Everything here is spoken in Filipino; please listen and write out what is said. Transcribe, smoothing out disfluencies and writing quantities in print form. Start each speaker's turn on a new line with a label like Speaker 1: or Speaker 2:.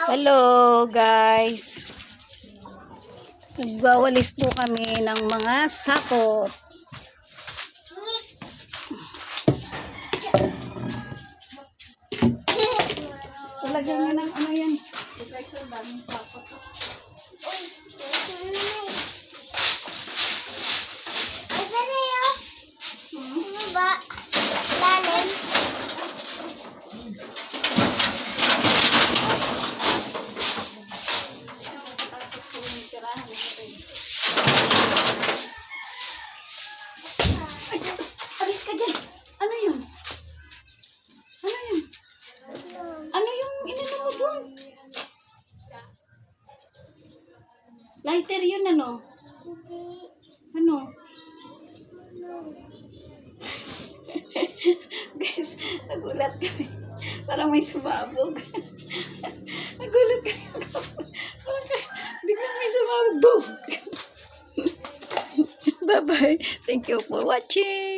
Speaker 1: Hello guys. Nagwawalis po kami ng mga sakop. Talagyan nyo ng ano yan. Ito daming sakop.
Speaker 2: Ito na yun. Ano ba? Lalim.
Speaker 1: Ay, alis ka dyan. Ano yun? Ano yun? Ano yung inano mo dun? Lighter yun ano? Ano? Guys, nagulat kami. Parang may sumabog. Nagulat kami. Parang biglang may sumabog. Bye-bye. Thank you for watching.